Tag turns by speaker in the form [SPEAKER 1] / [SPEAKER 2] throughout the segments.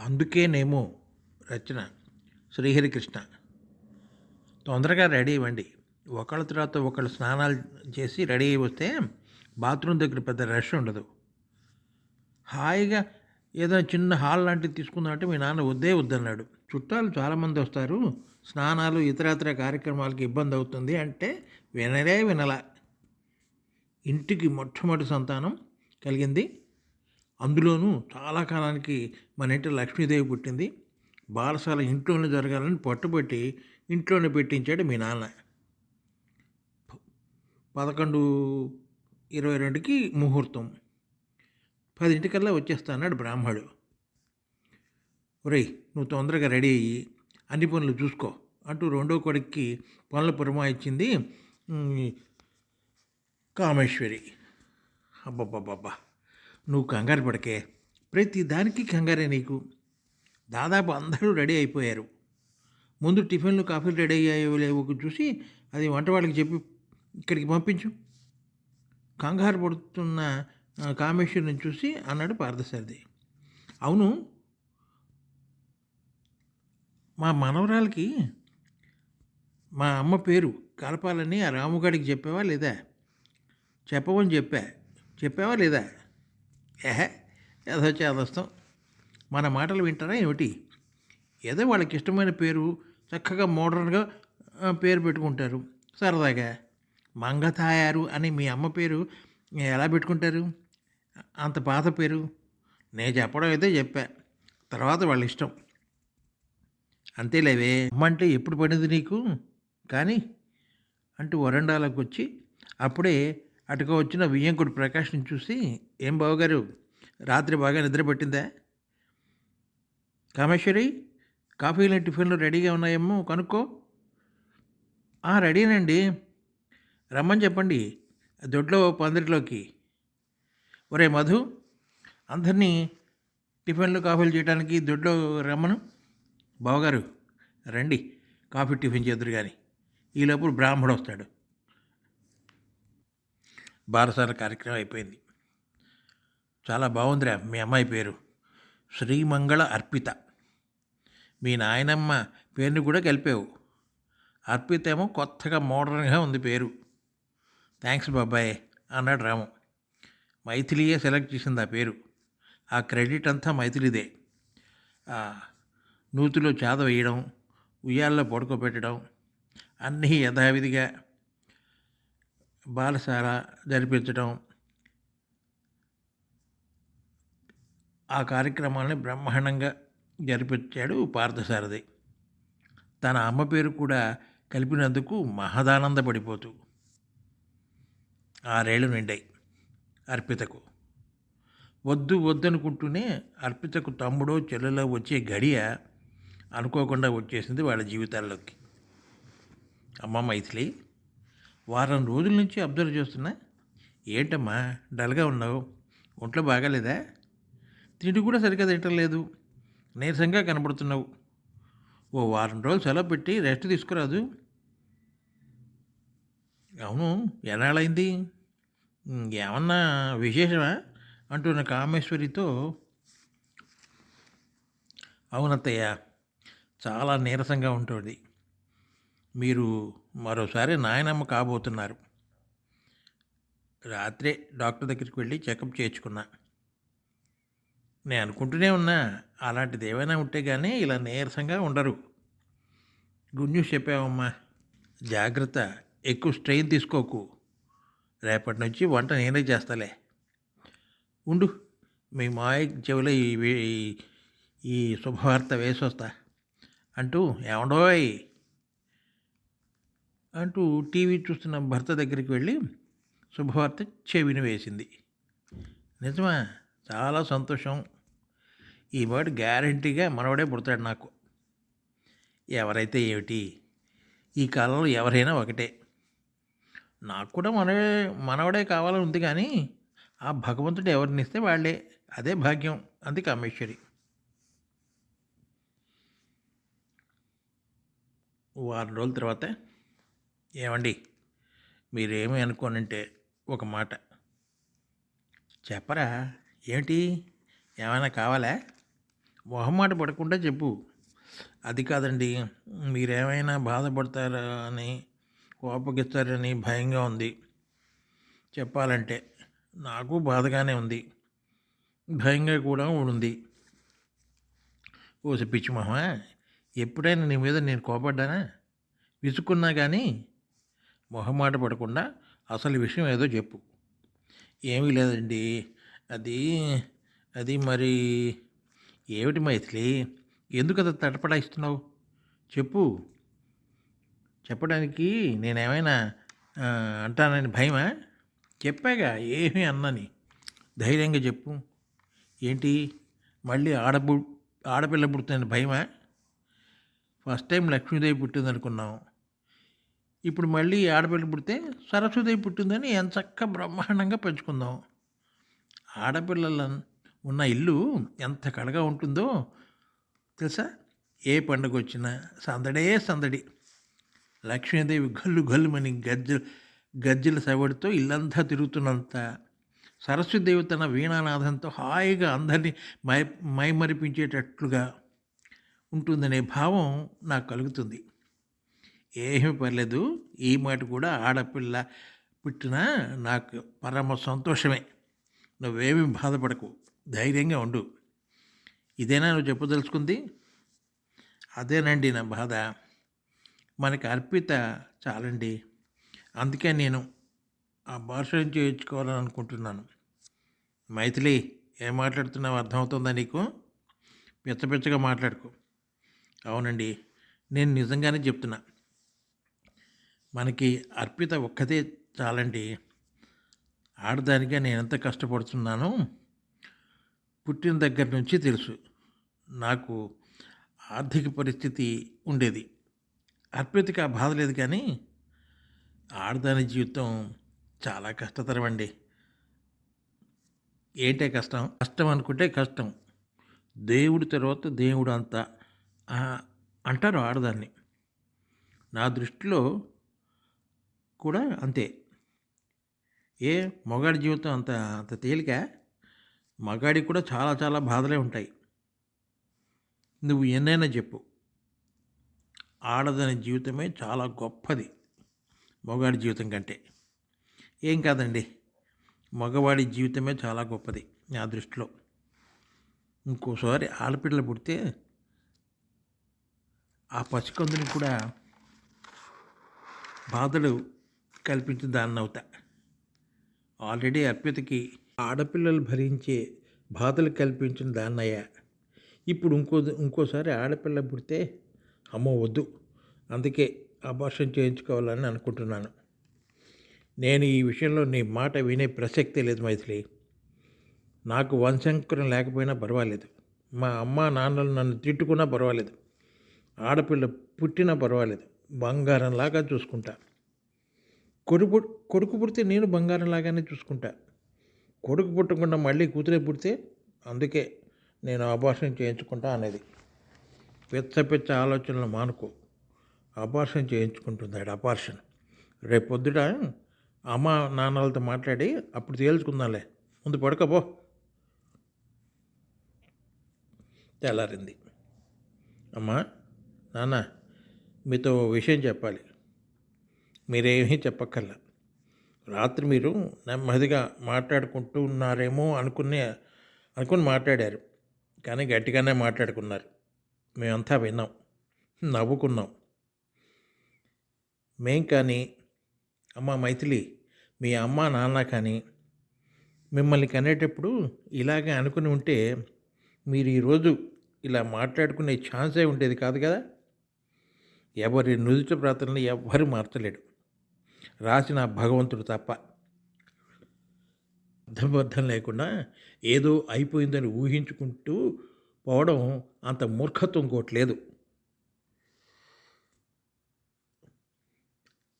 [SPEAKER 1] అందుకేనేమో రచన శ్రీహరికృష్ణ. తొందరగా రెడీ ఇవ్వండి. ఒకళ్ళ తర్వాత ఒకళ్ళు స్నానాలు చేసి రెడీ అయ్యి వస్తే బాత్రూమ్ దగ్గర పెద్ద రష్ ఉండదు. హాయిగా ఏదైనా చిన్న హాల్ లాంటిది తీసుకుందామంటే మీ నాన్న వద్దే వద్దన్నాడు. చుట్టాలు చాలామంది వస్తారు, స్నానాలు ఇతరత్ర కార్యక్రమాలకి ఇబ్బంది అవుతుంది అంటే వినలా. ఇంటికి మొట్టమొదటి సంతానం కలిగింది. అందులోనూ చాలా కాలానికి మన ఇంటి లక్ష్మీదేవి పుట్టింది. బారసాల ఇంట్లోనే జరగాలని పట్టుబట్టి ఇంట్లోనే పెట్టించాడు మీ నాన్న. 11:22కి ముహూర్తం. 10 వచ్చేస్తా అన్నాడు బ్రాహ్మడు. ఒరేయ్, నువ్వు తొందరగా రెడీ అయ్యి అన్ని పనులు చూసుకో అంటూ రెండో కొడుక్కి పనులు పురమాయించింది కామేశ్వరి. అబ్బబ్బబ్బబ్బా, నువ్వు కంగారు పడకే, ప్రతి దానికి కంగారే నీకు. దాదాపు అందరూ రెడీ అయిపోయారు. ముందు టిఫిన్లు కాఫీలు రెడీ అయ్యాయో లేవో చూసి అది వంట వాళ్ళకి చెప్పి ఇక్కడికి పంపించు. కంగారు పడుతున్న కామేశ్వరిని చూసి అన్నాడు పార్థసారథి. అవును, మా మనవరాలకి మా అమ్మ పేరు కలపాలని ఆ రాముగాడికి చెప్పావా లేదా? చెప్పవని చెప్పావా లేదా? ఏహే, ఏదొస్తాం, మన మాటలు వింటారా ఏమిటి? ఏదో వాళ్ళకి ఇష్టమైన పేరు చక్కగా మోడర్న్గా పేరు పెట్టుకుంటారు సరదాగా. మంగతాయారు అని మీ అమ్మ పేరు ఎలా పెట్టుకుంటారు? అంత పాత పేరు. నేను చెప్పడం అయితే చెప్పా, తర్వాత వాళ్ళ ఇష్టం. అంతేలేవే, అమ్మంటే ఎప్పుడు పడింది నీకు కానీ అంటూ వరండాలోకి వచ్చి అప్పుడే అటుగా వచ్చిన వియ్యంకుడు ప్రకాష్ని చూసి, ఏం బావగారు, రాత్రి బాగా నిద్ర పట్టిందా? కామేశ్వరి, కాఫీలు టిఫిన్లు రెడీగా ఉన్నాయేమో కనుక్కో. రెడీనండి, రమ్మని చెప్పండి దొడ్లో పందిరిలోకి. ఒరే మధు, అందరినీ టిఫిన్లు కాఫీలు చేయడానికి దొడ్లో రమ్మను. బావగారు రండి, కాఫీ టిఫిన్ చేద్దరు కానీ. ఈలోపు బ్రాహ్మడు వస్తాడు. బారసాల కార్యక్రమం అయిపోయింది. చాలా బాగుందిరా మీ అమ్మాయి పేరు, శ్రీమంగళ అర్పిత. మీ నాయనమ్మ పేరుని కూడా కలిపావు. అర్పిత ఏమో కొత్తగా మోడర్న్గా ఉంది పేరు. థ్యాంక్స్ బాబాయ్ అన్నాడు రాము. మైథిలియే సెలెక్ట్ చేసింది ఆ పేరు. ఆ క్రెడిట్ అంతా మైథిలిదే. నూతిలో చాద వేయడం, ఉయ్యాల్లో పడుకోబెట్టడం అన్నీ యథావిధిగా బాలసార జరిపించడం, ఆ కార్యక్రమాలని బ్రహ్మాండంగా జరిపించాడు పార్థసారథి. తన అమ్మ పేరు కూడా కలిపినందుకు మహదానందపడిపోతూ. 6 ఏళ్ళు నిండాయి అర్పితకు. వద్దనుకుంటూనే అర్పితకు తమ్ముడో చెల్లెలో వచ్చే గడియ అనుకోకుండా వచ్చేసింది వాళ్ళ జీవితాల్లోకి. అమ్మ మైథిలి, వారం రోజుల నుంచి అబ్జర్వ్ చేస్తున్నా. ఏంటమ్మా డల్గా ఉన్నావు? ఒంట్లో బాగాలేదా? తిండి కూడా సరిగ్గా తింటలేదు, నీరసంగా కనబడుతున్నావు. ఓ వారం రోజులు సెలవు పెట్టి రెస్ట్ తీసుకురాదు? అవును, ఎన్నాళ్ళైంది? ఏమన్నా విశేషమా అంటున్న కామేశ్వరితో, అవునత్తయ్య, చాలా నీరసంగా ఉంటుంది. మీరు మరోసారి నాయనమ్మ కాబోతున్నారు. రాత్రే డాక్టర్ దగ్గరికి వెళ్ళి చెకప్ చేయించుకున్నా. నేను అనుకుంటూనే ఉన్నా, అలాంటిది ఏమైనా ఉంటే కానీ ఇలా నీరసంగా ఉండరు. గుడ్ న్యూస్ చెప్పావమ్మా. జాగ్రత్త, ఎక్కువ స్ట్రెయిన్ తీసుకోకు. రేపటి నుంచి వంట నేనే చేస్తాలే. ఉండు, మీ మాయ చెవిలో ఈ శుభవార్త వేసొస్తా అంటూ, ఏమండోయ్ అంటూ టీవీ చూస్తున్న భర్త దగ్గరికి వెళ్ళి శుభవార్త చెవిని వేసింది. నిజమా? చాలా సంతోషం. ఈ మాట గ్యారంటీగా మనవడే పుడతాడు నాకు. ఎవరైతే ఏమిటి, ఈ కాలంలో ఎవరైనా ఒకటే. నాకు కూడా మనవడే కావాలని ఉంది, కానీ ఆ భగవంతుడు ఎవరిని ఇస్తే వాళ్ళే, అదే భాగ్యం అంది కామేశ్వరి. వారం రోజుల తర్వాత, ఏమండి, మీరేమీ అనుకోనంటే ఒక మాట చెప్పరా? ఏమిటి, ఏమైనా కావాలా? మొహమాట పడకుండా చెప్పు. అది కాదండి, మీరేమైనా బాధపడతారా అని, కోపగిస్తారని భయంగా ఉంది చెప్పాలంటే. నాకు బాధగానే ఉంది, భయంగా కూడా ఉంది. ఓసి పిచ్చి మొహమా, ఎప్పుడైనా నీ మీద నేను కోపడ్డానా? విసుక్కున్నా కానీ మొహమాట పడకుండా అసలు విషయం ఏదో చెప్పు. ఏమీ లేదండి, అది అది మరి ఏమిటి మైథిలి, ఎందుకు అంత తటపడాయిస్తున్నావు? చెప్పు. చెప్పడానికి నేనేమైనా ఆ, అంటానని భయమా? చెప్పాగా ఏమీ అన్నని. ధైర్యంగా చెప్పు. ఏంటి, మళ్ళీ ఆడపిల్ల పుడుతుందని భయమా? ఫస్ట్ టైం లక్ష్మీదేవి పుట్టిందనుకున్నాం, ఇప్పుడు మళ్ళీ ఆడపిల్ల పుడితే సరస్వదేవి పుట్టిందని ఎంచక్కా బ్రహ్మాండంగా పెంచుకుందాం. ఆడపిల్లల ఉన్న ఇల్లు ఎంత కళగా ఉంటుందో తెలుసా? ఏ పండుగ వచ్చినా సందడే సందడి. లక్ష్మీదేవి గల్లు గల్లుమని గజ్జల సవడితో ఇల్లంతా తిరుగుతున్నంత, సరస్వతిదేవి తన వీణానాదంతో హాయిగా అందరినీ మైమరిపించేటట్లుగా ఉంటుందనే భావం నాకు కలుగుతుంది. ఏమీ పర్లేదు, ఈ మాట కూడా ఆడపిల్ల పుట్టినా నాకు పరమ సంతోషమే. నువ్వేమీ బాధపడకు, ధైర్యంగా ఉండు. ఇదేనా నువ్వు చెప్పదలుచుకుంది? అదేనండి నా బాధ. మనకి అర్పిత చాలండి, అందుకే నేను ఆ భాషను చేయించుకోవాలని అనుకుంటున్నాను. మైథిలి, ఏం మాట్లాడుతున్నావు అర్థమవుతుందా నీకు? పిచ్చగా మాట్లాడుకో. అవునండి, నేను నిజంగానే చెప్తున్నా, మనకి అర్పిత ఒక్కతే చాలండి. ఆడదానిగా నేను ఎంత కష్టపడుతున్నానో పుట్టిన దగ్గర నుంచి తెలుసు. నాకు ఆర్థిక పరిస్థితి ఉండేది, అర్పితకి ఆ బాధ లేదు. కానీ ఆడదాని జీవితం చాలా కష్టతరం అండి. ఏంటే కష్టం? కష్టం అనుకుంటే కష్టం, దేవుడి తర్వాత దేవుడు అంతా అంటారు ఆడదాన్ని. నా దృష్టిలో కూడా అంతే. ఏ మగాడి జీవితం అంత అంత తేలిక? మగాడికి కూడా చాలా చాలా బాధలే ఉంటాయి. నువ్వు ఎన్నైనా చెప్పు, ఆడదాని జీవితమే చాలా గొప్పది మగవాడి జీవితం కంటే. ఏం కాదండి, మగవాడి జీవితమే చాలా గొప్పది నా దృష్టిలో. ఇంకోసారి ఆడపిల్ల పుడితే ఆ పసికందుని కూడా బాధలు కల్పించిన దాన్ని అవుతా. ఆల్రెడీ అర్పితకి ఆడపిల్లలు భరించే బాధలు కల్పించిన దాన్నయ్యా. ఇప్పుడు ఇంకోసారి ఆడపిల్ల పుడితే అమ్మో వద్దు, అందుకే అబార్షన్ చేయించుకోవాలని అనుకుంటున్నాను. నేను ఈ విషయంలో నీ మాట వినే ప్రసక్తే లేదు మైథిలి. నాకు వంశంకరం లేకపోయినా పర్వాలేదు, మా అమ్మ నాన్నలు నన్ను తిట్టుకున్నా పర్వాలేదు, ఆడపిల్ల పుట్టినా పర్వాలేదు, బంగారంలాగా చూసుకుంటా. కొడుకు పుడితే నేను బంగారంలాగానే చూసుకుంటా. కొడుకు పుట్టకుండా మళ్ళీ కూతురే పుడితే అందుకే నేను అబార్షన్ చేయించుకుంటా అనేది. పిచ్చ ఆలోచనలు మానుకో. Abortion చేయించుకుంటుందాడు, abortion. రేపొద్దుట అమ్మ నాన్నలతో మాట్లాడి అప్పుడు తేల్చుకుందాంలే, ముందు పడుకోపో. తెల్లారింది. అమ్మా నాన్న, మీతో విషయం చెప్పాలి. మీరేమీ చెప్పక్కర్లా. రాత్రి మీరు నెమ్మదిగా మాట్లాడుకుంటూ ఉన్నారేమో అనుకుని మాట్లాడారు, కానీ గట్టిగానే మాట్లాడుకున్నారు. మేమంతా విన్నాం, నవ్వుకున్నాం. మేం కానీ, అమ్మ మైథిలి, మీ అమ్మ నాన్న కానీ మిమ్మల్ని కనేటప్పుడు ఇలాగే అనుకుని ఉంటే మీరు ఈరోజు ఇలా మాట్లాడుకునే ఛాన్సే ఉండేది కాదు కదా. ఎవరి నుదుట ప్రార్థనలు ఎవ్వరు మార్చలేడు, రాసిన భగవంతుడు తప్ప. అర్థబద్ధం లేకుండా ఏదో అయిపోయిందని ఊహించుకుంటూ పోవడం అంత మూర్ఖత్వం ఇంకోట్లేదు.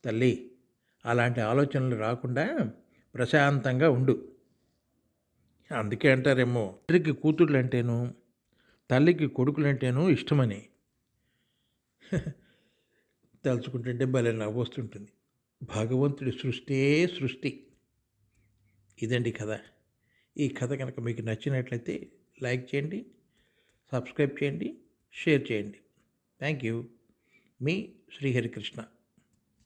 [SPEAKER 1] తల్లి, అలాంటి ఆలోచనలు రాకుండా ప్రశాంతంగా ఉండు. అందుకే అంటారేమో, తండ్రికి కూతుర్లంటేను తల్లికి కొడుకులంటేనూ ఇష్టమని. తలుచుకుంటుంటే భలే నవ్వొస్తుంటుంది. భగవంతుడి సృష్టి. ఇదండి కథ. ఈ కథ కనుక మీకు నచ్చినట్లయితే లైక్ చేయండి, సబ్స్క్రైబ్ చేయండి, షేర్ చేయండి. Thank you. మీ శ్రీహరికృష్ణ.